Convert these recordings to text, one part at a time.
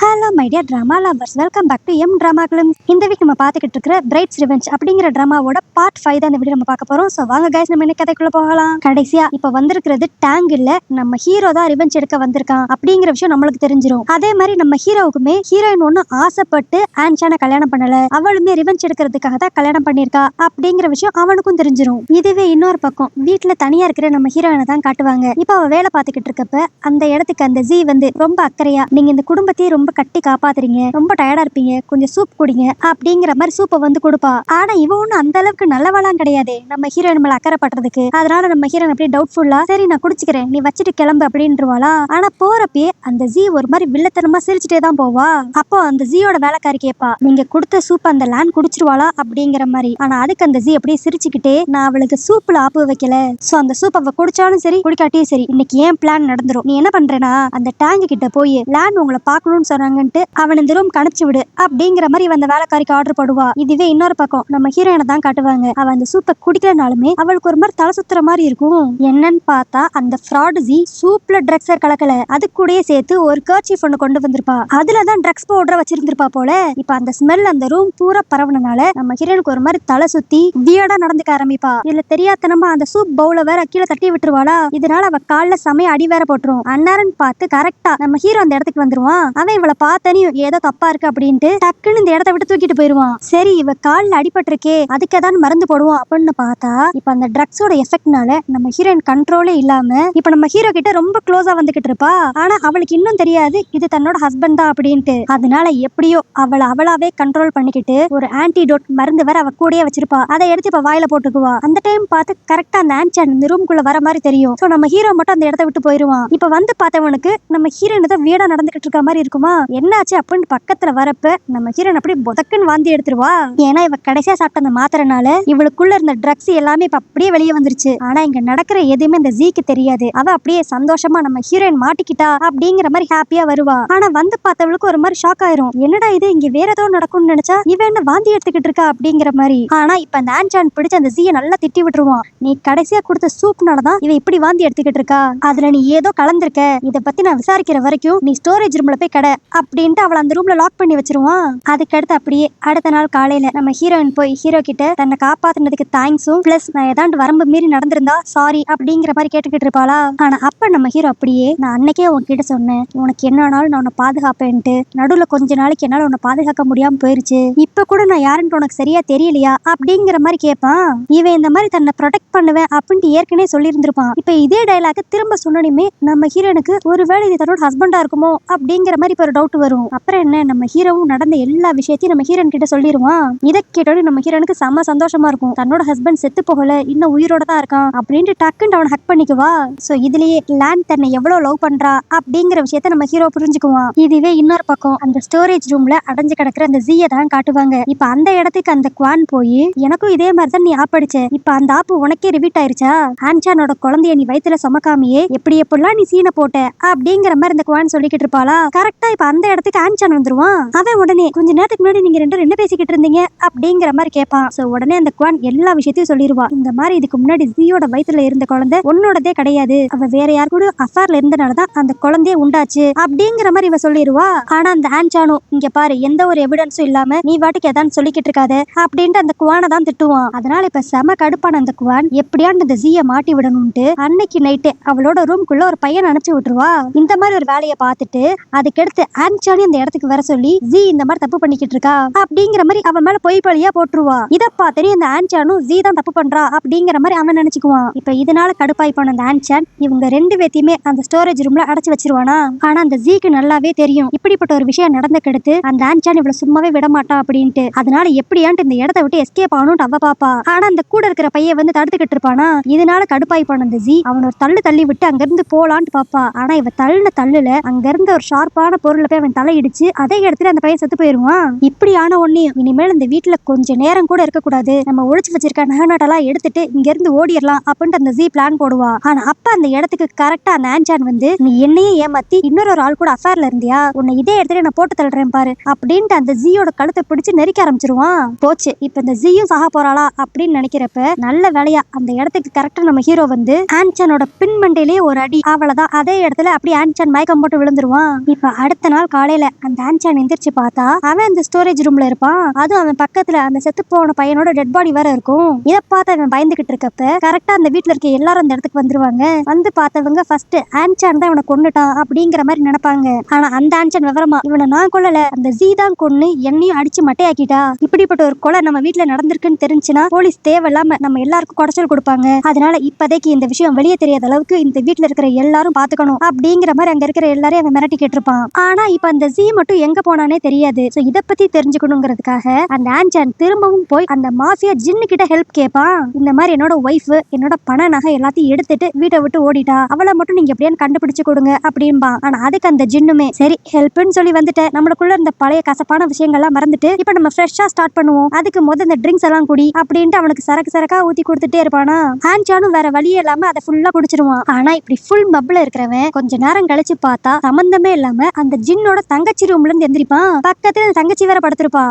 Hello my dear drama lovers, welcome back to M drama glimpse. இந்த week நம்ம பார்த்துக்கிட்டு இருக்கிற பிரைட்ஸ் ரிவெஞ்ச் அப்படிங்கிற ட்ராமாவோட பார்ட் 5 தான் இந்த வீடியோ நம்ம பார்க்க போறோம். ஸோ வாங்க கைஸ், நம்ம இன்னைக்கு கதைக்குள்ள போகலாம். கடைசியா இப்ப வந்திருக்கிறது டேங்க் இல்ல, நம்ம ஹீரோ தான் ரிவெஞ்ச் எடுக்க வந்திருக்கான் அப்படிங்கிற விஷயம் நம்மளுக்கு தெரிஞ்சிடும். அதே மாதிரி நம்ம ஹீரோவுக்குமே ஹீரோயின் ஒன்னும் ஆசைப்பட்டு ஆன்சானை கல்யாணம் பண்ணல, அவளுமே ரிவெஞ்ச் எடுக்கிறதுக்காக தான் கல்யாணம் பண்ணிருக்கா அப்படிங்கிற விஷயம் அவனுக்கும் தெரிஞ்சிடும். இதுவே இன்னொரு பக்கம் வீட்டுல தனியா இருக்கிற நம்ம ஹீரோயினை தான் காட்டுவாங்க. இப்ப அவ வேலை பார்த்துக்கிட்டு இருக்கப்ப அந்த இடத்துக்கு அந்த ஜி வந்து ரொம்ப அக்கறையா, நீங்க இந்த குடும்பத்தையே ரொம்ப கட்டி காப்பாத்துறீங்க, ரொம்ப டயர்டா இருப்பீங்க, கொஞ்சம் சூப் குடிங்க அப்படிங்கிற மாதிரி சூப்பை வந்து கொடுப்பா. ஆனா இவ ஒண்ணு அந்த அளவுக்கு நல்லவளாம் கிடையாது நம்ம ஹீரோயின் மேல அக்கறை பண்றதுக்கு. அதனால நம்ம ஹீரோயின் அப்படியே டவுட்ஃபுல்லா, சரி நான் குடிச்சுக்கிறேன், நீ வச்சுட்டு கிளம்பு அப்படின்றவாளா. ஆனா போறப்பயே அந்த ஜி ஒரு மாதிரி வில்லத்தனமா சிரிச்சுட்டே தான் போவா. அப்போ அந்த ஜியோட வேலைக்காரி கேட்பா, நீங்க கொடுத்த சூப் அந்த லேண்ட் குடிச்சிருவாளா அப்படிங்கிற மாதிரி. ஆனா அதுக்கு அந்த ஜி அப்படியே சிரிச்சுக்கிட்டே, நான் அவளுக்கு சூப்ல ஆப்பு வைக்கல, சோ அந்த சூப் அவ குடிச்சாலும் சரி குடிக்காட்டியும் சரி இன்னைக்கு ஏன் பிளான் நடந்துரும். நீ என்ன பண்றேனா அந்த டேங்க் கிட்ட போய் லேண்ட் உங்களை பாக்கணும்னு சொன்னாங்கன்ட்டு அவன் இந்த ரூம் கணிச்சு விடு அப்படிங்கிற மாதிரி அந்த வேலைக்காரிக்கு ஆர்டர் போடுவா. இதுவே இன்னொரு பக்கம் நம்ம ஹீரோயினை தான் காட்டுவாங்க. அவ அந்த சூப்பை குடிக்கலனாலுமே அவளுக்கு ஒரு மாதிரி தலை சுத்துற மாதிரி இருக்கும். என்னன்னு பார்த்தா அந்த ஃப்ராட் ஜி சூப்ல ட்ரக்ஸ் கலக்கல, அது கூடயே சேர்த்து ஒரு கர்ச்சீஃப் ஒன்னு கொண்டு வந்திருப்பா. அதுலதான் ட்ரக்ஸ் பவுடரை வச்சிருந்திருப்பா போல. இப்ப அந்த ஸ்மெல் அந்த ரூம் பூரா பரவனால நம்ம ஹீரோயினுக்கு ஒரு மாதிரி தலை சுத்தி வியர்டா நடந்துக்க ஆரம்பிப்பா. இதுல தெரியாதனமா அந்த சூப் பவுல வேற கீழே தட்டி விட்டுருவாளா. இதனால அவ கால்ல சமய அடி வேற போட்டுரும். அன்னாரன் பார்த்து கரெக்டா நம்ம ஹீரோ அந்த இடத்துக்கு வந்துருவான். அவன் இவளை பார்த்தனையும் ஏதோ தப்பா இருக்கு அப்படின்ட்டு டக்குன்னு இந்த இடத்த விட்டு தூக்கிட்டு போயிருவான். சரி இவ கால்ல அடிபட்டிருக்கே, அதுக்கு ஏதாவது மருந்து போடுவோம் அப்படின்னு பார்த்தா இப்ப அந்த ட்ரக்ஸோட எஃபெக்ட்னால நம்ம ஹீரோயின் கண்ட்ரோலே இல்லாம இப்ப நம்ம ஹீரோ கிட்ட ரொம்ப க்ளோஸா வந்துகிட்டு இருப்பா. ஆனா அவளுக்கு இன்னும் தெரியாது இது தன்னோட ஹஸ்பண்ட் தான் அப்படின்ட்டு. அதனால எப்படியோ அவளாவே கண்ட்ரோல் பண்ணிக்கிட்டு ஒரு ஆன்டிடோட் மருந்து வேற அவ கூடயே வச்சிருப்பா. அதை எடுத்து இப்ப வாயில போட்டுக்குவா. அந்த டைம் பார்த்து கரெக்டா அந்த ஆன்சான் இந்த ரூம்குள்ள வர மாதிரி தெரியும். சோ நம்ம ஹீரோ மட்டும் அந்த இடத்த விட்டு போயிருவான். இப்ப வந்து பார்த்தவனுக்கு நம்ம ஹீரோயின் தான் வீடா நடந்துகிட்டு இருக்க மாதிரி இருக்குமா. என்னாச்சு அப்படின்னு பக்கத்துல வரப்ப நம்ம ஹீரோயின் அப்படியே புதக்குன்னு வாந்தி எடுத்துருவா. ஏன்னா இவ கடைசியா சாப்பிட்ட அந்த மாத்திரனால இவளுக்குள்ள இருந்த ட்ரக்ஸ் எல்லாமே இப்ப அப்படியே வெளியே வந்துருச்சு. ஆனா இங்க நடக்கிற எதுவுமே இந்த ஜீக்கு தெரியாது. அவ அப்படியே சந்தோஷமா நம்ம ஹீரோயின் மாட்டிக்கிட்டா அப்படிங்கிற மாதிரி ஹாப்பியா வருவா. ஆனா வந்து பார்த்தவளுக்கு ஒரு மாதிரி ஷாக் ஆயிரும். என்னடா இது, இங்க வேற ஏதோ நடக்கும்னு நினைச்சா இவ என்ன வாந்தி எடுத்துக்கிட்டு இருக்கா அப்படிங்கிற மாதிரி. ஆனா இப்ப அந்த ஆன்சான் பிடிச்ச அந்த ஜீயை நல்லா திட்டி விட்டுருவான். நீ கடைசியா கொடுத்த சூப்னாலதான் இவ இப்படி வாந்தி எடுத்துக்கிட்டு இருக்கா, அதுல நீ ஏதோ கலந்திருக்க, இத பத்தி நான் விசாரிக்கிற வரைக்கும் நீ ஸ்டோரேஜ் ரூம்ல போய் கடை அப்படின்ட்டு அவளை அந்த ரூம்ல லாக் பண்ணி வச்சிருவான். அதுக்கடுத்து அப்படியே அடுத்த நாள் காலையில நம்ம ஹீரோயின் போய் ஹீரோ கிட்ட தன்னை காப்பாத்துனதுக்கு தேங்க்ஸும் பிளஸ் நான் ஏதாண்டு வரம்பு மீறி நடந்திருந்தா சாரி அப்படிங்கிற மாதிரி கேட்டுக்கிட்டு இருப்பாளா. ஆனா அப்ப நம்ம ஹீரோ அப்படியே, நான் அன்னைக்கே உன்கிட்ட சொன்னேன் உனக்கு என்ன ஆனாலும் நான் உன்னை பாதுகாப்பேன்ட்டு, நடுவுல கொஞ்ச நாளைக்கு என்னால உன்னை பாதுகாக்க முடியாம போயிருச்சு, இப்ப கூட நான் யாருன்னு உனக்கு சரியா தெரியலையா அப்படிங்கிற மாதிரி கேட்பான். இவன் இந்த மாதிரி தன்னை ப்ரொடெக்ட் பண்ணுவேன் அப்படின்ட்டு ஏற்கனவே சொல்லி இருந்திருப்பான். இப்ப இதே டைலாக் திரும்ப சொன்னோடனே நம்ம ஹீரோனுக்கு ஒருவேளை இது தன்னோட ஹஸ்பண்டா இருக்குமோ அப்படிங்கிற மாதிரி இப்ப ஒரு டவுட் வரும். அப்புறம் என்ன, நம்ம ஹீரோவும் நடந்த எல்லா விஷயத்தையும் நம்ம ஹீரோன் கிட்ட சொல்லிடுவான். இதை கேட்டோட நம்ம ஹீரோனுக்கு செம்ம சந்தோஷமா இருக்கும். தன்னோட ஹஸ்பண்ட் செத்து போகல, இன்னும் உயிரோட தான் இருக்கான் அப்படின்ட்டு டக்குன்னு அவனை ஹக் பண்ணிக்குவா. சோ இதுலயே லேண்ட் தன்னை எவ்வளவு லவ் பண்றா அப்படிங்கிற விஷயத்த நம்ம ஹீரோ புரிஞ்சுக்குவான். இதுவே இன்னொரு பக்கம் அந்த ஸ்டோரேஜ் ரூம்ல அடைஞ்சு கிடக்குற அந்த ஜீயை தான் காட்டுவாங்க. இப்ப அந்த இடத்துக்கு அந்த குவான் போய், எனக்கும் இதே மாதிரி தான் நீ ஆப்படிச்ச, இப்ப அந்த ஆப்பு உனக்கே ரிவீட் ஆயிருச்சா, ஆன்சானோட குழந்தைய நீ வயித்துல சுமக்காமையே எப்படி எப்படிலாம் நீ சீனை போட்ட அப்படிங்கிற மாதிரி இந்த குவான் சொல்லிக்கிட்டு இருப்பாளா. கரெக்டா இப்ப அந்த இடத்துக்கு ஆன்சான் வந்துருவான். அவன் உடனே கொஞ்ச நேரத்துக்கு முன்னாடி நீங்க ரெண்டு என்ன பேசிக்கிட்டு இருந்தீங்க அப்படிங்கிற மாதிரி கேட்பான். சோ உடனே அந்த குவான் எல்லா விஷயத்தையும் சொல்லிடுவா. இந்த மாதிரி இதுக்கு முன்னாடி ஜியோட வயித்துல இருந்த குழந்தை உன்னோடதே கிடையாது, அவ வேற யாரு கூட அஃபேர்ல இருந்தனாலதான் அந்த குழந்தையே உண்டாச்சு அப்படிங்கிற மாதிரி இவ சொல்லிடுவா. ஆனா அந்த ஆன்சானும், இங்க பாரு எந்த ஒரு எவிடன்ஸும் இல்லாம நீ வாட்டுக்கு எதான்னு சொல்லிக்கிட்டு இருக்காத அப்படின்ட்டு அந்த குவானை தான் திட்டுவான். அதனால இப்ப செம கடுப்பான அந்த குவான் எப்படியாண்டு இந்த ஜியை மாட்டி விடணும்ட்டு அன்னைக்கு நைட்டு அவளோட ரூம்குள்ள ஒரு பையன் அனுப்பிச்சு விட்டுருவா. இந்த மாதிரி ஒரு வேலையை பார்த்துட்டு அதுக்கடுத்து ஆன்சானி அந்த இடத்துக்கு வர சொல்லி, ஜி இந்த மாதிரி தப்பு பண்ணிக்கிட்டு இருக்கா அப்படிங்கிற மாதிரி அவன் மேல பொய் பழியா போட்டுருவா. இத பார்த்து அந்த ஆன்சானும் ஜி தான் தப்பு பண்றா அப்படிங்கிற மாதிரி அவன் நினைச்சுக்குவான். இப்ப இதனால கடுப்பாய் போன அந்த ஆன்சான் இவங்க ரெண்டு பேத்தையுமே அந்த ஸ்டோரேஜ் ரூம்ல அடைச்சு வச்சிருவானா. ஆனா அந்த ஜிக்கு நல்லாவே தெரியும் இப்படிப்பட்ட ஒரு விஷயம் நடந்த கெடுத்து அந்த ஆன்சான் இவ்வளவு சும்மாவே விட மாட்டா அப்படின்ட்டு. அதனால எப்படியான்ட்டு இந்த இடத்த விட்டு எஸ்கேப் ஆகணும்னு அவ பாப்பா. ஆனா அந்த கூட இருக்கிற பையன் வந்து தடுத்துக்கிட்டு இருப்பானா. இதனால கடுப்பாய் போன அந்த ஜி அவன் ஒரு தள்ளி விட்டு அங்க இருந்து போலான்னு பாப்பா. ஆனா இவ தள்ளுல அங்க இருந்த ஒரு ஷார்ப்பான பொருளை போய் அவன் தலை இடிச்சு அதே இடத்துல அந்த பையன் செத்து போயிருவான். இப்படி ஆன உடனே இனிமேல் இந்த வீட்டுல கொஞ்ச நேரம் கூட இருக்க கூடாது, நம்ம ஒழிச்சு வச்சிருக்க நகநாட்டெல்லாம் எடுத்துட்டு இங்க இருந்து ஓடிடலாம் அப்படின்ட்டு அந்த ஜி பிளான் போடுவா. ஆனா அப்ப அந்த இடத்துக்கு கரெக்டா அந்த ஆன்சான் வந்து, நீ என்னையே ஏமாத்தி இன்னொரு ஆள் கூட அஃபேர்ல இருந்தியா, உன்னை இதே இடத்துல நான் போட்டு தள்ளுறேன் பாரு அப்படின்ட்டு அந்த ஜியோட கழுத்தை பிடிச்சு நெரிக்க ஆரம்பிச்சிருவான். போச்சு, இப்ப இந்த ஜியும் சாக போறாளா அப்படின்னு நினைக்கிறப்ப நல்ல வேலையா அந்த இடத்துக்கு கரெக்டா நம்ம ஹீரோ வந்து ஆன்சானோட பின் மண்டையிலேயே ஒரு அடி, அவ்வளவுதான் அதே இடத்துல அப்படியே ஆன்சான் மயக்கம் போட்டு விழுந்துருவான். இப்ப அடுத்த நாள் காலையில அந்த ஆன்சான் எந்திரிச்சு பார்த்தா அவன் அந்த ஸ்டோரேஜ் ரூம்ல இருப்பான். அதுவும் அவன் பக்கத்துல அந்த செத்து போன பையனோட டெட் பாடி வேற இருக்கும். இதை பார்த்து அவன் பயந்துகிட்டு இருக்கப்ப கரெக்டா அந்த வீட்டுல இருக்க எல்லாரும் அந்த இடத்துக்கு வந்துருவாங்க. வந்து பார்த்தவங்க ஃபர்ஸ்ட் ஆன்சான் தான் இவனை கொன்னுட்டான் அப்படிங்கிற மாதிரி நினைப்பாங்க. ஆனா அந்த ஆன்சான் விவரமா இவனை நான் கொல்லல, அந்த ஜீ தான் கொன்னு என்னையும் அடிச்சு மட்டையாக்கிட்டா. இப்படிப்பட்ட ஒரு கொலை நம்ம வீட்டுல நடந்திருக்குன்னு தெரிஞ்சுன்னா போலீஸ் தேவையில்லாம நம்ம எல்லாருக்கும் குடைச்சல் கொடுப்பாங்க. அதனால இப்போதைக்கு இந்த விஷயம் வெளியே தெரியாத அளவுக்கு இந்த வீட்டுல இருக்கிற எல்லாரும் பாத்துக்கணும் அப்படிங்கிற மாதிரி அங்க இருக்கிற எல்லாரையும் அவன் மிரட்டி கேட்டிருப்பான். ஆனா இப்ப அந்த ஜீ மட்டும் எங்க போனானே தெரியாது. சோ இத பத்தி தெரிஞ்சுக்கணுங்கிறதுக்காக அந்த ஆன்சான் திரும்பவும் போய் அந்த மாஃபியா ஜின்னு கிட்ட ஹெல்ப் கேட்பான். இந்த மாதிரி என்னோட ஒய்ஃப் என்னோட பண நகை எல்லாத்தையும் எடுத்துட்டு வீட்டை விட்டு ஓடிட்டா, அவளை மட்டும் நீங்க எப்படியான்னு கண்டுபிடிச்சு கொடுங்க அப்படின்பா. ஆனா அதுக்கு அந்த ஜின்னுமே சரி ஹெல்ப்னு சொல்லி வந்துட்டு நம்மளுக்குள்ள இருந்த பழைய கசப்பான விஷயங்கள்லாம் மறந்துட்டு இப்ப நம்ம ஃப்ரெஷ்ஷா ஸ்டார்ட் பண்ணுவோம், அதுக்கு முதல் இந்த ட்ரிங்க்ஸ் எல்லாம் குடி அப்படின்ட்டு அவனுக்கு சரக்கா ஊத்தி கொடுத்துட்டே இருப்பானா. ஆன்சானும் வேற வழியே இல்லாம அதை ஃபுல்லா குடிச்சிருவான். ஆனா இப்படி ஃபுல் மப்ல இருக்கிறவன் கொஞ்ச நேரம் கழிச்சு பார்த்தா சம்பந்தமே இல்லாம அந்த ஜின்னோட தங்கச்சி ரூம்ல இருந்து எந்திரிப்பான். பக்கத்துல தங்கச்சி வேற படுத்திருப்பா.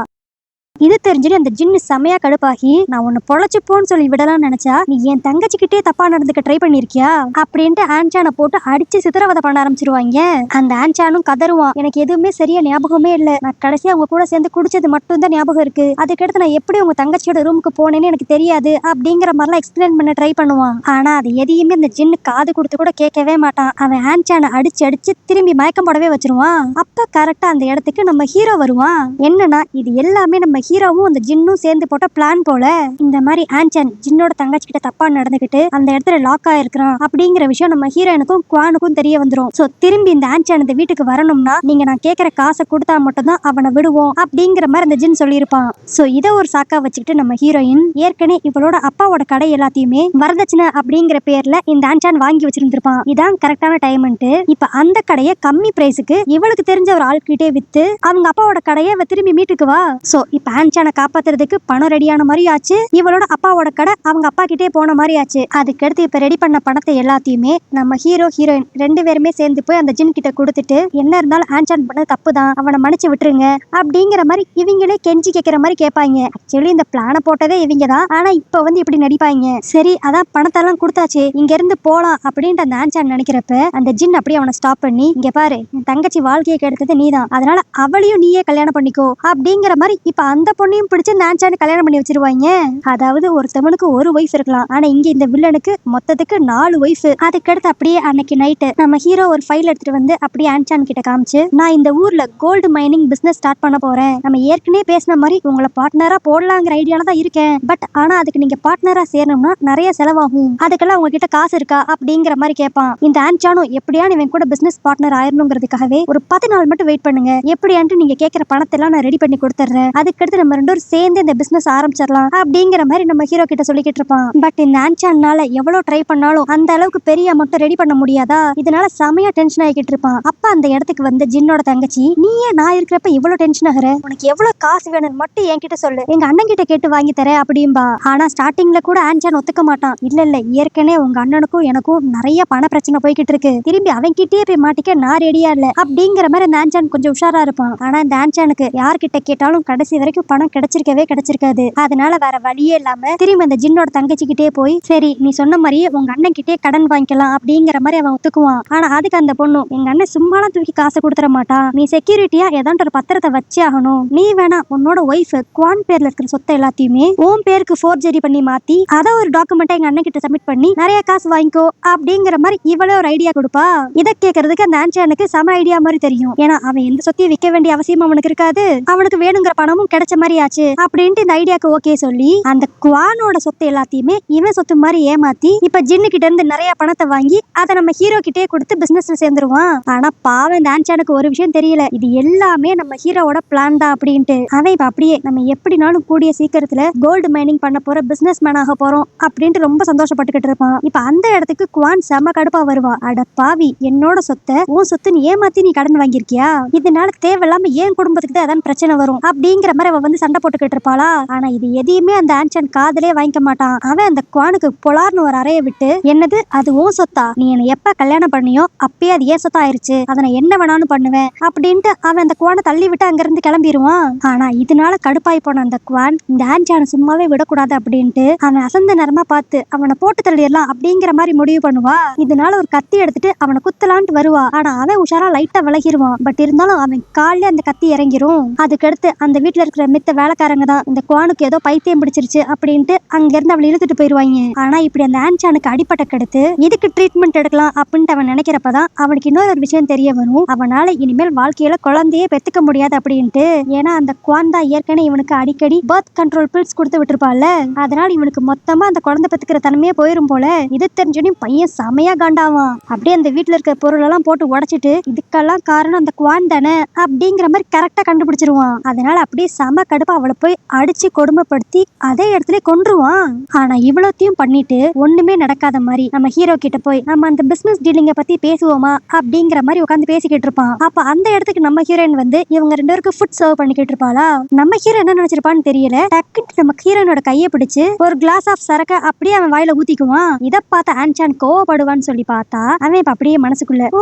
இது தெரிஞ்சுட்டு அந்த ஜின்னு செமையா கடுப்பாகி நான் உன்னை பொழைச்சுப்போன்னு சொல்லி விடலாம்னு நினைச்சா நீ என் தங்கச்சிக்கிட்டே தப்பா நடந்துக்க ட்ரை பண்ணிருக்கியா அப்படின்ட்டு ஆன்சானை போட்டு அடிச்சு சித்திரவதை பண்ண ஆரம்பிச்சிருவாங்க. அந்த ஆன்சானும் கதருவான், எனக்கு எதுவுமே சரியா ஞாபகமே இல்ல, நான் கடைசியா அவங்க கூட சேர்ந்து குடிச்சது மட்டும் தான் ஞாபகம் இருக்கு, அதுக்கடுத்து நான் எப்படி உங்க தங்கச்சியோட ரூமுக்கு போனேன்னு எனக்கு தெரியாது அப்படிங்கிற மாதிரிலாம் எக்ஸ்பிளைன் பண்ண ட்ரை பண்ணுவான். ஆனா அது எதையுமே அந்த ஜின்னு காது கொடுத்து கூட கேட்கவே மாட்டான். அவன் ஆன்சானை அடிச்சு திரும்பி மயக்கம் போடவே வச்சிருவான். அப்ப கரெக்டா அந்த இடத்துக்கு நம்ம ஹீரோ வருவான். என்னன்னா இது எல்லாமே நம்ம ஹீரோவும் அந்த ஜின்னும் சேர்ந்து போட்ட பிளான் போல. இந்த மாதிரி ஆன்சான் ஜின்னோட தங்கச்சி கிட்ட தப்பா நடந்துகிட்டு அந்த இடத்துல லாக் ஆயிருக்கான் அப்படிங்கிற விஷயம் நம்ம ஹீரோனுக்கும் குவானுக்கும் தெரிய வந்துரும். சோ திரும்பி இந்த ஆன்சான் இந்த வீட்டுக்கு வரணும்னா நீங்க நான் கேட்கிற காசை கொடுத்தா மட்டும்தான் அவனை விடுவோம் அப்படிங்கிற மாதிரி அந்த ஜின் சொல்லியிருப்பான். சோ இதை ஒரு சாக்கா வச்சுக்கிட்டு நம்ம ஹீரோயின் ஏற்கனவே இவளோட அப்பாவோட கடை எல்லாத்தையுமே வரதட்சணை அப்படிங்கிற பேர்ல இந்த ஆன்சான் வாங்கி வச்சிருந்திருப்பான். இதான் கரெக்டான டைம்ன்ட்டு இப்ப அந்த கடையை கம்மி பிரைஸுக்கு இவளுக்கு தெரிஞ்ச ஒரு ஆள்கிட்டே வித்து அவங்க அப்பாவோட கடையை திரும்பி மீட்டுக்கு வா. சோ இப்ப ஆன்சானை காப்பாத்துறதுக்கு பணம் ரெடியான மாதிரி ஆச்சு. இவளோட அப்பாவோட கடை அவங்க அப்பா கிட்டே போன மாதிரி ஆச்சு. அதுக்கடுத்து இப்ப ரெடி பண்ண பணத்தை எல்லாத்தையுமே நம்ம ஹீரோ ஹீரோயின் ரெண்டு பேருமே சேர்ந்து போய் அந்த ஜின் கிட்ட கொடுத்துட்டு என்ன இருந்தாலும் ஆன்சான் பண்ணது தப்பு தான், அவனை மன்னிச்சு விட்டுருங்க அப்படிங்கிற மாதிரி இவங்களே கெஞ்சி கேட்கிற மாதிரி கேட்பாங்க. ஆக்சுவலி இந்த பிளான போட்டதே இவங்க தான். ஆனா இப்ப இப்படி நடிப்பாங்க. சரி அதான் பணத்தை எல்லாம் கொடுத்தாச்சு, இங்க இருந்து போலாம் அப்படின்ட்டு அந்த ஆன்சான் நினைக்கிறப்ப அந்த ஜின் அப்படியே அவனை ஸ்டாப் பண்ணி இங்க பாரு என் தங்கச்சி வாழ்க்கையை கெடுத்தது நீதான், அதனால அவளையும் நீயே கல்யாணம் பண்ணிக்கோ அப்படிங்கிற மாதிரி இப்ப அந்த பொண்ணையும் பிடிச்சு ஆன்சானை கல்யாணம் பண்ணி வச்சிருவாங்க. அதாவது ஒருத்தவனுக்கு ஒரு ஒய்ஃப் இருக்கலாம், ஆனா இங்க இந்த வில்லனுக்கு மொத்தத்துக்கு 4 ஒய்ஃப். அதுக்கடுத்து அப்படியே அன்னைக்கு நைட்டு நம்ம ஹீரோ ஒரு ஃபைல் எடுத்துட்டு வந்து அப்படியே ஆன்சான் கிட்ட காமிச்சு நான் இந்த ஊர்ல கோல்டு மைனிங் பிசினஸ் ஸ்டார்ட் பண்ண போறேன், நம்ம ஏற்கனவே பேசின மாதிரி உங்களை பார்ட்னரா போடலாங்கிற ஐடியால தான் இருக்கேன், பட் ஆனா அதுக்கு நீங்க பார்ட்னரா சேரணும்னா நிறைய செலவாகும், அதுக்கெல்லாம் உங்ககிட்ட காசு இருக்கா அப்படிங்கிற மாதிரி கேட்பான். இந்த ஆன்சானும் எப்படியா இவன் கூட பிசினஸ் பார்ட்னர் ஆயிரணுங்கிறதுக்காகவே ஒரு 10 நாள் மட்டும் வெயிட் பண்ணுங்க, எப்படியான்ட்டு நீங்க கேட்கிற பணத்தை எல்லாம் நான் ரெடி பண்ணி கொடுத்துறேன், அதுக்கடுத்து நம்ம ரெண்டு பேரும் சேர்ந்து இந்த பிசினஸ் ஆரம்பிச்சிடலாம் அப்படிங்கிற மாதிரி நம்ம ஹீரோ கிட்ட சொல்லிக்கிட்டு இருப்பான். பட் இந்த ஆன்சானால எவ்வளவு ட்ரை பண்ணாலும் அந்த அளவுக்கு பெரிய அமௌண்ட் ரெடி பண்ண முடியாதா. இதனால செமையா டென்ஷன் ஆகிட்டு இருப்பான். அப்ப அந்த இடத்துக்கு வந்து ஜின்னோட தங்கச்சி நீயே நான் இருக்கிறப்ப இவ்வளவு டென்ஷன் ஆகுற, உனக்கு எவ்வளவு காசு வேணும்னு மட்டும் என்கிட்ட சொல்லு, எங்க அண்ணன் கிட்ட கேட்டு வாங்கி தரேன் அப்படின்பா. ஆனா ஸ்டார்டிங்ல கூட ஆன்சான் ஒத்துக்க மாட்டான். இல்ல ஏற்கனவே உங்க அண்ணனுக்கும் எனக்கும் நிறைய பண பிரச்சனை போய்கிட்டு இருக்கு, திரும்பி அவன் கிட்டே போய் மாட்டிக்க நான் ரெடியா இல்ல அப்படிங்கிற மாதிரி இந்த ஆன்சான் கொஞ்சம் உஷாரா இருப்பான். ஆனா இந்த ஆன்சானுக்கு யார்கிட்ட கேட்டாலும் கடைசி வரைக்கும் பணம் கிடைச்சிருக்காது. அதனால வேற வழியே இல்லாம திரும்பி அந்த ஜின்னோட தங்கச்சி கிட்டே போய் சரி நீ சொன்ன மாதிரியே உங்க அண்ணன் கிட்டே கடன் வாங்கிக்கலாம் அப்படிங்கிற மாதிரி அவன் ஒத்துக்குவான். ஆனா அதுக்கு அந்த பொண்ணு எங்க அண்ணன் சும்மாலாம் தூக்கி காசை கொடுத்துட மாட்டான், நீ செக்யூரிட்டியா ஏதாண்டு ஒரு பத்திரத்தை வச்சே ஆகணும், நீ வேணா உன்னோட ஒய்ஃப் குவான் பேர்ல இருக்கிற சொத்தை எல்லாத்தையுமே உன் பேருக்கு ஃபோர்ஜரி பண்ணி மாத்தி அதை ஒரு டாக்குமெண்ட்டை எங்க அண்ணன் கிட்ட சப்மிட் பண்ணி நிறைய காசு வாங்கிக்கோ அப்படிங்கிற மாதிரி இவளே ஒரு ஐடியா கொடுப்பா. இதை கேட்கறதுக்கு அந்த ஆன்சானுக்கு சம ஐடியா மாதிரி தெரியும். ஏன்னா அவன் எந்த சொத்தையும் விற்க வேண்டிய அவசியம் அவனுக்கு இருக்காது, அவனுக்கு வேணுங்கிற பணமும் கிடைச்ச மாதிரி ஆச்சு அப்படின்ட்டு இந்த ஐடியாக்கு ஓகே சொல்லி அந்த குவானோட சொத்து எல்லாத்தையுமே இவன் சொத்து மாதிரி ஏமாத்தி இப்ப ஜின்னு கிட்ட இருந்து நிறைய பணத்தை வாங்கி அதை நம்ம ஹீரோ கிட்டே கொடுத்து பிசினஸ்ல சேர்ந்துருவான். ஆனா பாவம் இந்த ஆன்சானுக்கு ஒரு விஷயம் தெரியல, இது எல்லாமே நம்ம ஹீரோவோட பிளான் தான் அப்படின்ட்டு. அவன் இப்ப அப்படியே நம்ம எப்படினாலும் கூடிய சீக்கிரத்துல கோல்டு மைனிங் பண்ண போற பிசினஸ் மேன் ஆக போறோம் அப்படின்ட்டு ரொம்ப சந்தோஷப்பட்டுக்கிட்டு இருப்பான். இப்ப அந்த இடத்துக்கு குவான் செம கடுப்பா வருவா. அட பாவி, என்னோட சொத்தை உன் சொத்து நீ ஏமாத்தி நீ கடன் வாங்கியிருக்கியா, இதனால தேவையில்லாம ஏன் குடும்பத்துக்கு தான் அதான் பிரச்சனை வரும் அப்படிங்கிற மாதிரி அவ வந்து சண்டை போட்டுக்கிட்டு இருப்பாளா. ஆனா இது எதையுமே அந்த ஆன்சன் காதலே வாங்கிக்க மாட்டான். அவன் அந்த குவானுக்கு பொலார்னு ஒரு அறைய விட்டு, என்னது அது ஓ சொத்தா, நீ என்ன எப்ப கல்யாணம் பண்ணியோ அப்பயே அது ஏன் சொத்தா ஆயிருச்சு, அதை நான் என்ன வேணாலும் பண்ணுவேன் அப்படின்ட்டு அவன் அந்த குவானை தள்ளி விட்டு அங்க இருந்து கிளம்பிடுவான். ஆனா இதனால கடுப்பாய் போன அந்த குவான் இந்த ஆன்சானை சும்மாவே விடக்கூடாது அப்படின்ட்டு அவன் அசந்த நேரமா பார்த்து அவனை போட்டு தள்ளிடலாம் அப்படிங்கிற மாதிரி முடிவு பண்ணுவா. இதனால ஒரு கத்தி எடுத்துட்டு அவனை குத்தலான்ட்டு வருவா. ஆனா அவன் உஷாரா லைட்டா விலகிடுவான். பட் இருந்தாலும் அவன் காலில அந்த கத்தி இறங்கிரும். அதுக்கடுத்து அந்த வீட்டுல இருக்கிற மித்த வேலைக்காரங்க தான் இந்த குவானுக்கு ஏதோ பைத்தியம் பிடிச்சிருச்சு அப்படின்ட்டு அங்க இருந்து அவளை இழுத்துட்டு போயிருவாங்க. ஆனா இப்படி அந்த ஆன்சானுக்கு அடிப்பட்ட கடுத்து இதுக்கு ட்ரீட்மெண்ட் எடுக்கலாம் அப்படின்ட்டு அவன் நினைக்கிறப்பதான் அவனுக்கு இன்னொரு விஷயம் தெரிய வரும். அவனால இனிமேல் வாழ்க்கையில குழந்தையே பெத்துக்க முடியாது அப்படின்ட்டு. ஏன்னா அந்த குவான் தான் ஏற்கனவே இவனுக்கு அடிக்கடி பர்த் கண்ட்ரோல் பில்ஸ் கொடுத்து விட்டுருப்பாள்ல. அதனால இவனுக்கு மொத்தமா அந்த குழந்தை பெத்துக்கிற தன்மையே போயிரும் போல. இது தெரிஞ்சோன்னு பையன் செமையா காண்டாவான். அப்படியே அந்த வீட்டுல இருக்க பொருள் எல்லாம் போட்டு உடைச்சிட்டு இதுக்கெல்லாம் காரணம் அந்த குவான் தானே அப்படிங்கிற மாதிரி கரெக்டா கண்டுபிடிச்சிருவான். அதனால அப்படியே செம கடுப்பா அவளை போய் அடிச்சு கொடுமைப்படுத்தி அதே இடத்துல கொன்றுவான். ஆனா இவ்வளோத்தையும் பண்ணிட்டு ஒண்ணுமே நடக்காத மாதிரி நம்ம ஹீரோ கிட்ட போய் நம்ம அந்த பிசினஸ் டீலிங்க பத்தி பேசுவோமா அப்படிங்கிற மாதிரி உட்காந்து பேசிக்கிட்டு இருப்பான். அப்ப அந்த இடத்துக்கு நம்ம ஹீரோயின் வந்து இவங்க ரெண்டு பேருக்கு ஃபுட் சர்வ் பண்ணிக்கிட்டு இருப்பாளா. நம்ம ஹீரோ என்ன நினைச்சிருப்பான்னு தெரியல, டக்குன்னு நம்ம ஹீரோனோட கையை பிடிச்சு ஒரு கிளாஸ் ஆஃப் சரக்க அப்படியே அவன் வாயில ஊத்திக்குவான். இதை பார்த்த ஆன்சான் கோவப்படுவான்னு சொல்லி பார்த்தா அவன் இப்ப அப்படியே மனசுக்குள்ள, ஓ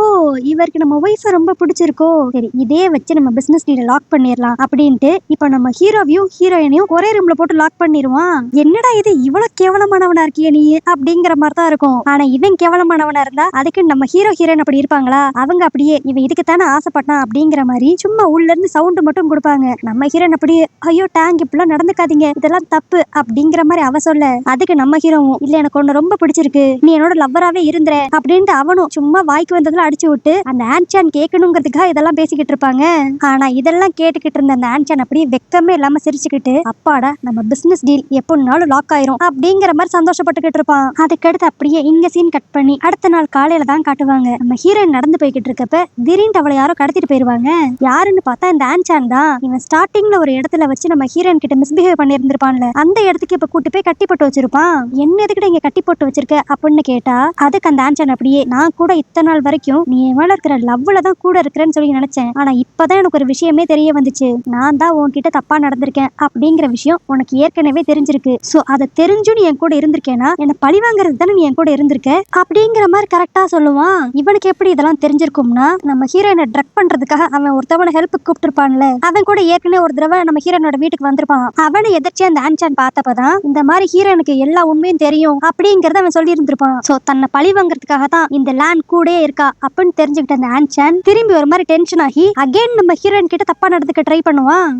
இவருக்கு நம்ம ஒய்ஃபை ரொம்ப பிடிச்சிருக்கோ, சரி இதே வச்சு நம்ம பிசினஸ் டீலை லாக் பண்ணிடலாம் அப்படின்ட்டு இப்ப நம்ம ஹீரோவையும் ஹீரோயினையும் ஒரே ரூம்ல போட்டு லாக் பண்ணிடுவான். என்னடா இது இவ்வளவு கேவலமானவனா இருக்கிய நீ அப்படிங்கிற மாதிரி தான் இருக்கும். ஆனா இவன் கேவலமானவனா இருந்தா அதுக்கு நம்ம ஹீரோ ஹீரோயின் அப்படி இருப்பாங்களா, அவங்க அப்படியே இவன் இதுக்கு தானே ஆசைப்பட்டான் அப்படிங்கிற மாதிரி சும்மா உள்ள இருந்து சவுண்ட் மட்டும் கொடுப்பாங்க. நம்ம ஹீரோயின் அப்படியே ஐயோ டேங்க் இப்பெல்லாம் நடந்துக்காதீங்க இதெல்லாம் தப்பு அப்படிங்கிற மாதிரி அவ சொல்ல, அதுக்கு நம்ம ஹீரோவும் இல்ல எனக்கு ஒண்ணு ரொம்ப பிடிச்சிருக்கு நீ என்னோட லவ்வராவே இருந்துற அப்படின்ட்டு அவனும் சும்மா வாய்க்கு வந்ததுல அடிச்சு விட்டு அந்த ஆன்சான் கேட்கணுங்கிறதுக்காக இதெல்லாம் பேசிக்கிட்டு இருப்பாங்க. ஆனா இதெல்லாம் கேட்டுக்கிட்டு இருந்த அந்த ஆன்சான் அப்படியே வெக்கமே இல்லாம சிரிச்சுக்கிட்டு அப்பாடா நம்ம பிசினஸ் டீல் எப்படினாலும் லாக் ஆயிரும் அப்படிங்கிற மாதிரி சந்தோஷப்பட்டுக்கிட்டு இருப்பான். அதுக்கடுத்து அப்படியே இங்க சீன் கட் பண்ணி அடுத்த நாள் காலையில தான் காட்டுவாங்க. நம்ம ஹீரோயின் நடந்து போய்கிட்டு இருக்கப்ப திடீர்னு அவளை யாரோ கடத்திட்டு போயிருவாங்க. யாருன்னு பார்த்தா இந்த ஆன்சான் தான். இவன் ஸ்டார்டிங்ல ஒரு இடத்துல வச்சு நம்ம ஹீரோயின் கிட்ட மிஸ்பிஹேவ் பண்ணிருந்திருப்பான்ல, அந்த இடத்துக்கு இப்ப கூட்டு போய் கட்டி போட்டு வச்சிருப்பான். என்ன எதுக்கிட்ட இங்க கட்டி போட்டு வச்சிருக்க அப்படின்னு கேட்டா அதுக்கு அந்த ஆன்சான் அப்படியே நான் கூட இத்தனை நாள் வரைக்கும் நீ எவ்வளவு இருக்கிற லவ்ல தான் கூட இருக்கிறேன்னு சொல்லி நினைச்சேன். ஆனா இப்பதான் எனக்கு ஒரு விஷயமே தெரிய வந்துச்சு, நான் தான் உன்கிட்ட தப்பா நடந்திருக்கேன் அப்படிங்கிற விஷயம் உனக்கு ஏற்கனவே தெரிஞ்சிருக்கு. சோ அதை தெரிஞ்சு நீ என் கூட இருந்திருக்கேனா என்ன பழி வாங்குறது தானே நீ என் கூட இருந்திருக்க அப்படிங்கிற மாதிரி கரெக்டா சொல்லுவான். இவனுக்கு எப்படி இதெல்லாம் தெரிஞ்சிருக்கும்னா நம்ம ஹீரோயினை ட்ரக் பண்றதுக்காக அவன் ஒருத்தவனை ஹெல்ப் கூப்பிட்டுருப்பான்ல, அவன் கூட ஏற்கனவே ஒரு தடவை நம்ம ஹீரோனோட வீட்டுக்கு வந்திருப்பான். அவனை எதிர்த்து அந்த ஆன்சான் பார்த்தப்பதான் இந்த மாதிரி ஹீரோனுக்கு எல்லா உண்மையும் தெரியும் அப்படிங்கறத அவன் சொல்லி இருந்திருப்பான். சோ தன்னை பழி வாங்குறதுக்காக தான் இந்த லேண்ட் கூட இருக்கா அப்படின்னு தெரிஞ்சுக்கிட்ட அந்த ஆன்சான் திரும்பி ஒரு மாதிரி டென்ஷன் ஆகி அகைன் நம்ம ஹீரோயின் கிட்ட தப்பா நடந்துக்க ட்ரை பண்ணுவான்.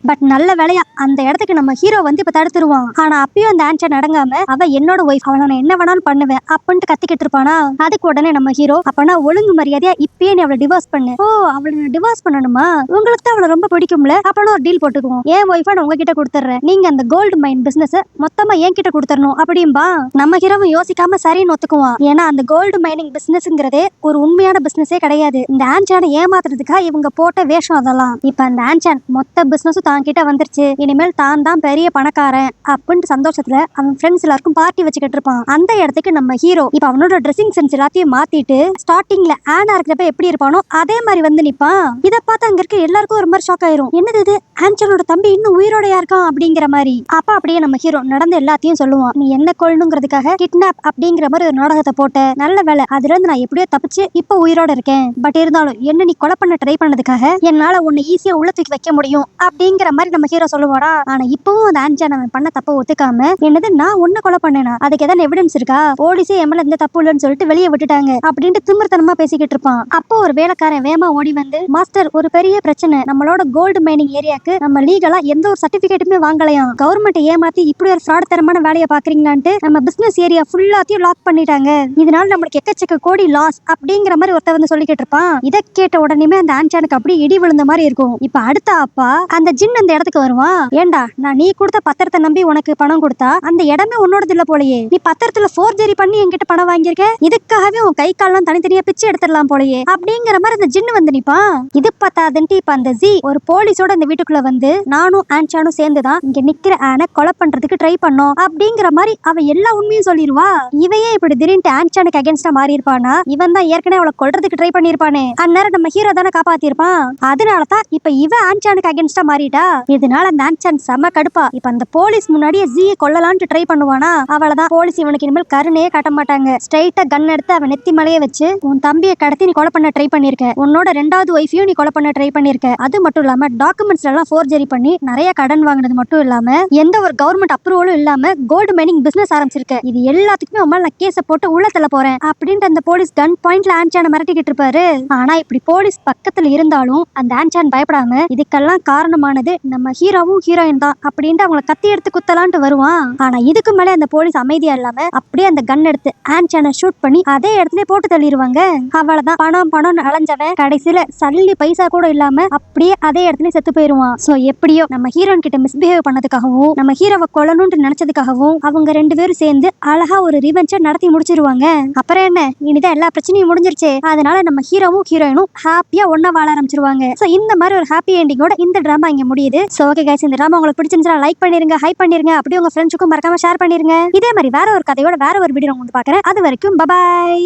பட் நல்ல வேலையா அந்த இடத்துக்கு நம்ம ஹீரோ வந்து இப்ப தடுத்துருவான். ஆனா அப்பயும் அந்த ஆன்சர் நடங்காம அவ என்னோட ஒய்ஃப் அவளை நான் என்ன வேணாலும் பண்ணுவேன் அப்படின்ட்டு கத்திக்கிட்டு இருப்பானா. அதுக்கு உடனே நம்ம ஹீரோ அப்பனா ஒழுங்கு மரியாதையா இப்பயே நீ அவளை டிவோர்ஸ் பண்ணு. ஓ அவளை நான் டிவோர்ஸ் பண்ணணுமா, உங்களுக்கு தான் அவளை ரொம்ப பிடிக்கும்ல, அப்பனா ஒரு டீல் போட்டுக்குவோம், என் ஒய்ஃபை நான் உங்ககிட்ட கொடுத்துறேன், நீங்க அந்த கோல்டு மைன் பிசினஸ் மொத்தமா என் கிட்ட கொடுத்துடணும் அப்படின்பா. நம்ம ஹீரோவும் யோசிக்காம சரின்னு ஒத்துக்குவான். ஏன்னா அந்த கோல்டு மைனிங் பிசினஸ்ங்கிறதே ஒரு உண்மையான பிசினஸே கிடையாது, இந்த ஆன்சானை ஏமாத்துறதுக்காக இவங்க போட்ட வேஷம் அதெல்லாம். இப்ப அந்த ஆன்சான் மொத்த பிசினஸும் தான் கிட்ட வந்துருச்சு, இனிமேல் தான் தான் பெரிய பணக்காரன் அப்படின்ட்டு சந்தோஷத்துல அவன் ஃப்ரெண்ட்ஸ் எல்லாருக்கும் பார்ட்டி வச்சுக்கிட்டு இருப்பான். அந்த இடத்துக்கு நம்ம ஹீரோ இப்ப அவனோட ட்ரெஸ்ஸிங் சென்ஸ் எல்லாத்தையும் மாத்திட்டு ஸ்டார்டிங்ல ஆனா இருக்கிறப்ப எப்படி இருப்பானோ அதே மாதிரி வந்து நிப்பான். இதை பார்த்து அங்க இருக்க எல்லாருக்கும் ஒரு மாதிரி ஷாக் ஆயிரும், என்னது இது ஆன்சலோட தம்பி இன்னும் உயிரோடையா இருக்கான் அப்படிங்கிற மாதிரி. அப்ப அப்படியே நம்ம ஹீரோ நடந்த எல்லாத்தையும் சொல்லுவான், நீ என்ன கொள்ளணுங்கிறதுக்காக கிட்னாப் அப்படிங்கிற மாதிரி ஒரு நாடகத்தை போட்ட, நல்ல வேலை அதுல இருந்து நான் எப்படியோ தப்பிச்சு இப்ப உயிரோட இருக்கேன், பட் இருந்தாலும் என்ன நீ கொலை பண்ண ட்ரை பண்ணதுக்காக என்னால உன்னை ஈஸியா உள்ள தூக்கி வைக்க முடியும் அப்படிங்கிற மாதிரி நம்ம ஹீரோ சொல்லுவாரா. ஆனா இப்பவும் அந்த ஆன்சான் அவன் பண்ண தப்ப ஒத்துக்காம என்னது நான் ஒன்ன கொலை பண்ணேனா, அதுக்கு ஏதாவது எவிடன்ஸ் இருக்கா, போலீஸே எம்எல்ஏ எந்த தப்பு இல்லைன்னு சொல்லிட்டு வெளியே விட்டுட்டாங்க அப்படின்ட்டு திமிர்த்தனமா பேசிக்கிட்டு இருப்பான். அப்போ ஒரு வேலைக்காரன் வேமா ஓடி வந்து, மாஸ்டர் ஒரு பெரிய பிரச்சனை, நம்மளோட கோல்டு மைனிங் ஏரியாக்கு நம்ம லீகலா எந்த ஒரு சர்டிபிகேட்டுமே வாங்கலையாம், கவர்மெண்ட் ஏமாத்தி இப்படி ஒரு ஃப்ராட் தரமான வேலையை பாக்குறீங்களான்ட்டு நம்ம பிசினஸ் ஏரியா ஃபுல்லாத்தையும் லாக் பண்ணிட்டாங்க, இதனால நம்மளுக்கு எக்கச்சக்க கோடி லாஸ் அப்படிங்கிற மாதிரி ஒருத்த வந்து சொல்லிக்கிட்டு இருப்பான். இதை கேட்ட உடனே அந்த ஆன்சானுக்கு அப்படியே இடி விழுந்த மாதிரி இருக்கும். இப்ப அடுத்த அப்பா அந்த ஜின் அந்த இடத்துக்கு வருவான். ஏண்டா நான் நீ கொடுத்த பத்திரத்தை நம்பி உனக்கு பணம் கொடுத்தா அந்த இடமே உன்னோடது இல்ல போலயே, நீ பத்திரத்துல ஃபோர்ஜரி பண்ணி என்கிட்ட பணம் வாங்கியிருக்க, இதுக்காகவே உன் கை கால்லாம் தனித்தனியா பிச்சு எடுத்துடலாம் போலயே அப்படிங்கிற மாதிரி அந்த ஜின்னு வந்து நிப்பான். இது பார்த்தாதுன்ட்டு இப்ப அந்த ஜி ஒரு போலீஸோட இந்த வீட்டுக்குள்ள வந்து நானும் ஆன்சானும் சேர்ந்துதான் இங்க நிக்கிற ஆனை கொலை பண்றதுக்கு ட்ரை பண்ணோம் அப்படிங்கிற மாதிரி அவ எல்லா உண்மையும் சொல்லிடுவா. இவையே இப்படி திடீர்னு ஆன்சானுக்கு அகேன்ஸ்டா மாறி இருப்பானா, இவன் தான் ஏற்கனவே அவளை கொல்றதுக்கு ட்ரை பண்ணிருப்பானே, அந்நேரம் நம்ம ஹீரோ தானே காப்பாத்திருப்பான். அதனாலதான் இப்ப இவ ஆன்சானுக்கு அகேன்ஸ்டா மாறிட்டா. பண்ணிட்டா. இதனால அந்த ஆன்சான் செம கடுப்பா இப்ப அந்த போலீஸ் முன்னாடியே ஜீயை கொல்லலான்ட்டு ட்ரை பண்ணுவானா. அவளதான் போலீஸ் இவனுக்கு இனிமேல் கருணையே காட்ட மாட்டாங்க. ஸ்ட்ரைட்டா கன் எடுத்து அவன் நெத்தி மலையே வச்சு, உன் தம்பியை கடத்தி நீ கொலை பண்ண ட்ரை பண்ணிருக்க, உன்னோட 2வது ஒய்ஃபையும் நீ கொலை பண்ண ட்ரை பண்ணிருக்க, அது மட்டும் இல்லாம டாக்குமெண்ட்ஸ் எல்லாம் ஃபோர்ஜரி பண்ணி நிறைய கடன் வாங்கினது மட்டும் இல்லாம எந்த ஒரு கவர்மெண்ட் அப்ரூவலும் இல்லாம கோல்டு மைனிங் பிசினஸ் ஆரம்பிச்சிருக்க, இது எல்லாத்துக்குமே உமால நான் கேஸ போட்டு உள்ள தள்ள போறேன் அப்படின்ட்டு அந்த போலீஸ் கன் பாயிண்ட்ல ஆன்சானை மிரட்டிக்கிட்டு இருப்பாரு. ஆனா இப்படி போலீஸ் பக்கத்துல இருந்தாலும் அந்த ஆன்சான் பயப்படாம இதுக்கெல்லாம் காரணமானது நம்ம ஹீரோவும் ஹீரோயின் தான் அப்படின்ட்டு அவங்களை கத்தி எடுத்து குத்தலான்ட்டு வருவான். ஆனா இதுக்கு மேலே அந்த போலீஸ் அமைதியா இல்லாம அப்படியே அந்த கன் எடுத்து ஆன்சானை ஷூட் பண்ணி அதே இடத்துல போட்டு தள்ளிடுவாங்க. அவ்வளவுதான் பணம் பணம் அலைஞ்சவன் கடைசியில சல்லி பைசா கூட இல்லாம அப்படியே அதே இடத்துல செத்து போயிருவான். சோ எப்படியோ நம்ம ஹீரோயின் கிட்ட மிஸ்பிஹேவ் பண்ணதுக்காகவும் நம்ம ஹீரோவை கொல்லணும்னு நினைச்சதுக்காகவும் அவங்க 2 பேரும் சேர்ந்து அழகா ஒரு ரிவெஞ்சை நடத்தி முடிச்சிருவாங்க. அப்புறம் என்ன, இனிதான் எல்லா பிரச்சனையும் முடிஞ்சிருச்சு. அதனால நம்ம ஹீரோவும் ஹீரோயினும் ஹாப்பியா ஒண்ணா வாழ ஆரம்பிச்சிருவாங்க. சோ இந்த மாதிரி ஒரு ஹாப்பி எண்டிங்கோட இந்த டிராமா இங்க முடியுது. சோ ஓகே கைஸ், இந்த டிராமா உங்களுக்கு பிடிச்சிருந்தா லைக் பண்ணிருங்க, ஹைப் பண்ணிருங்க, அப்படியே உங்க ஃப்ரெண்ட்ஸுக்கும் மறக்காம ஷேர் பண்ணிருங்க. இதே மாதிரி வேற ஒரு கதையோட வேற ஒரு வீடியோ உங்களுக்கு பாக்குறேன். அது வரைக்கும் பை.